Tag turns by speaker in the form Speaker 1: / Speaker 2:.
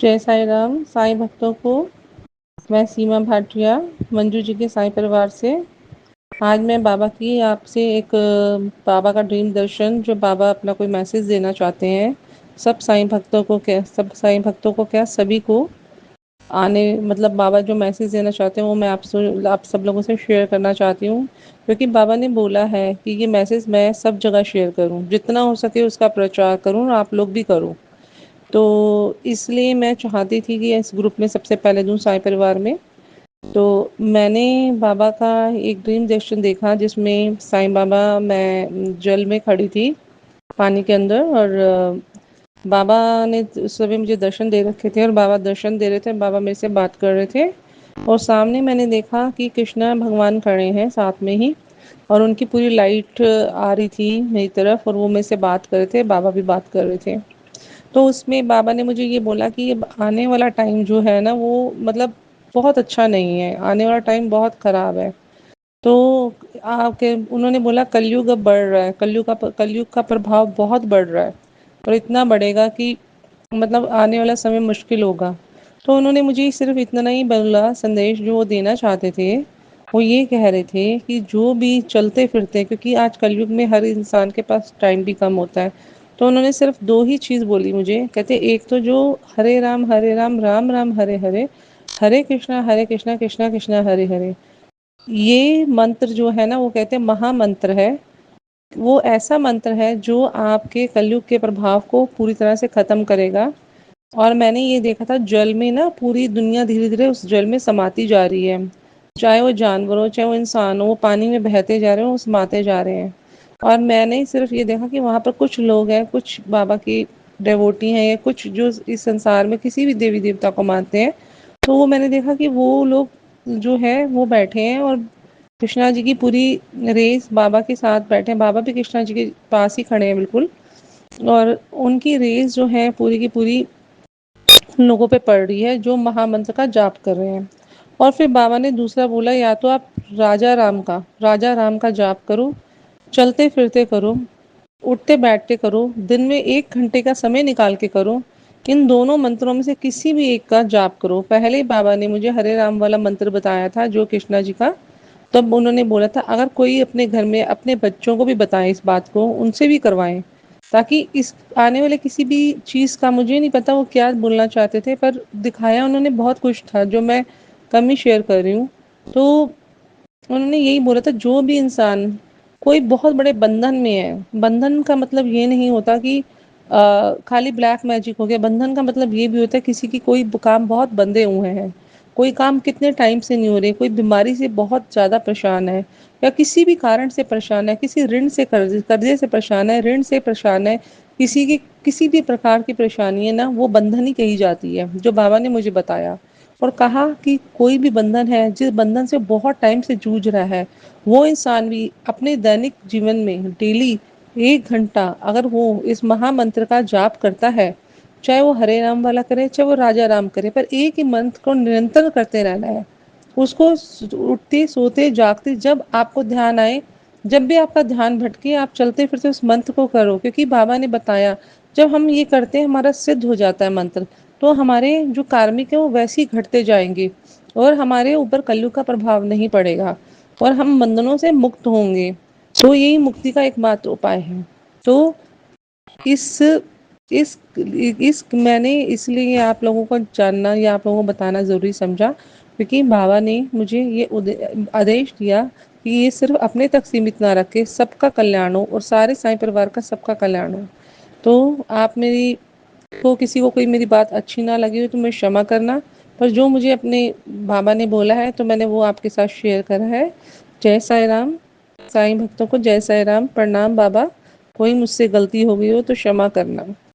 Speaker 1: जय साईं राम। साईं भक्तों को मैं सीमा भाटिया मंजू जी के साईं परिवार से आज मैं बाबा की आपसे एक बाबा का ड्रीम दर्शन जो बाबा अपना कोई मैसेज देना चाहते हैं सब साईं भक्तों को क्या सभी को आने मतलब बाबा जो मैसेज देना चाहते हैं वो मैं आप सब लोगों से शेयर करना चाहती हूँ, क्योंकि बाबा ने बोला है कि ये मैसेज मैं सब जगह शेयर करूँ, जितना हो सके उसका प्रचार करूँ और आप लोग भी करो। तो इसलिए मैं चाहती थी कि इस ग्रुप में सबसे पहले दूँ साईं परिवार में। तो मैंने बाबा का एक ड्रीम दर्शन देखा जिसमें साईं बाबा मैं जल में खड़ी थी, पानी के अंदर, और बाबा ने उस समय मुझे दर्शन दे रखे थे और बाबा दर्शन दे रहे थे, बाबा मेरे से बात कर रहे थे। और सामने मैंने देखा कि कृष्णा भगवान खड़े हैं साथ में ही, और उनकी पूरी लाइट आ रही थी मेरी तरफ और वो मेरे से बात कर रहे थे, बाबा भी बात कर रहे थे। तो उसमें बाबा ने मुझे ये बोला कि ये आने वाला टाइम जो है ना वो मतलब बहुत अच्छा नहीं है, आने वाला टाइम बहुत ख़राब है। तो आपके उन्होंने बोला कलयुग अब बढ़ रहा है, कलयुग का प्रभाव बहुत बढ़ रहा है और इतना बढ़ेगा कि मतलब आने वाला समय मुश्किल होगा। तो उन्होंने मुझे सिर्फ इतना ही बोला, संदेश जो वो देना चाहते थे वो ये कह रहे थे कि जो भी चलते फिरते, क्योंकि आज कलयुग में हर इंसान के पास टाइम भी कम होता है, तो उन्होंने सिर्फ दो ही चीज़ बोली मुझे। कहते एक तो जो हरे राम राम राम हरे हरे, हरे कृष्णा कृष्णा कृष्णा हरे हरे, ये मंत्र जो है ना वो कहते हैं महामंत्र है। वो ऐसा मंत्र है जो आपके कलयुग के प्रभाव को पूरी तरह से ख़त्म करेगा। और मैंने ये देखा था जल में ना पूरी दुनिया धीरे धीरे उस जल में समाती जा रही है, चाहे वो जानवर हो चाहे वो इंसान हो, वो पानी में बहते जा रहे हो, वो समाते जा रहे हैं। और मैंने सिर्फ ये देखा कि वहाँ पर कुछ लोग हैं, कुछ बाबा की डेवोटी हैं या कुछ जो इस संसार में किसी भी देवी देवता को मानते हैं, तो वो मैंने देखा कि वो लोग जो है वो बैठे हैं और कृष्णा जी की पूरी रेस बाबा के साथ बैठे हैं, बाबा भी कृष्णा जी के पास ही खड़े हैं बिल्कुल, और उनकी रेस जो है पूरी की पूरी उन लोगों पे पड़ रही है जो महामंत्र का जाप कर रहे हैं। और फिर बाबा ने दूसरा बोला, या तो आप राजा राम का जाप करो, चलते फिरते करो, उठते बैठते करो, दिन में 1 घंटे का समय निकाल के करो, इन दोनों मंत्रों में से किसी भी एक का जाप करो। पहले ही बाबा ने मुझे हरे राम वाला मंत्र बताया था जो कृष्णा जी का, तब उन्होंने बोला था अगर कोई अपने घर में अपने बच्चों को भी बताए इस बात को, उनसे भी करवाएं, ताकि इस आने वाले किसी भी चीज़ का, मुझे नहीं पता वो क्या बोलना चाहते थे पर दिखाया उन्होंने बहुत कुछ था जो मैं कम ही शेयर कर रही हूँ। तो उन्होंने यही बोला था जो भी इंसान कोई बहुत बड़े बंधन में है, बंधन का मतलब ये नहीं होता कि खाली ब्लैक मैजिक हो गया, बंधन का मतलब ये भी होता है किसी की कोई काम बहुत बंधे हुए हैं, कोई काम कितने टाइम से नहीं हो रहे, कोई बीमारी से बहुत ज़्यादा परेशान है या किसी भी कारण से परेशान है, किसी ऋण से कर्जे से परेशान है, ऋण से परेशान है, किसी की किसी भी प्रकार की परेशानी है ना, वो बंधन ही कही जाती है जो बाबा ने मुझे बताया। और कहा कि कोई भी बंधन है जिस बंधन से बहुत टाइम से जूझ रहा है, वो इंसान भी अपने दैनिक जीवन में डेली 1 घंटा अगर वो इस महामंत्र का जाप करता है, चाहे वो हरे राम वाला करे चाहे वो राजा राम करे, पर एक ही मंत्र को निरंतर करते रहना है। उसको उठते सोते जागते जब आपको ध्यान आए, जब भी आपका ध्यान भटके, आप चलते फिरते उस मंत्र को करो, क्योंकि बाबा ने बताया जब हम ये करते हैं हमारा सिद्ध हो जाता है मंत्र, तो हमारे जो कार्मिक है वो वैसे ही घटते जाएंगे और हमारे ऊपर कलयुग का प्रभाव नहीं पड़ेगा और हम बंधनों से मुक्त होंगे। तो यही मुक्ति का एकमात्र उपाय है। तो इस इस मैंने इसलिए आप लोगों को जानना या आप लोगों को बताना ज़रूरी समझा, क्योंकि बाबा ने मुझे ये आदेश दिया कि ये सिर्फ अपने तक सीमित ना रखे, सबका कल्याण हो और सारे साईं परिवार का सबका कल्याण हो। तो आप मेरी को किसी को कोई मेरी बात अच्छी ना लगी हो तो मैं क्षमा करना, पर जो मुझे अपने बाबा ने बोला है तो मैंने वो आपके साथ शेयर करा है। जय साई राम। साईं भक्तों को जय साई राम, प्रणाम बाबा। कोई मुझसे गलती हो गई हो तो क्षमा करना।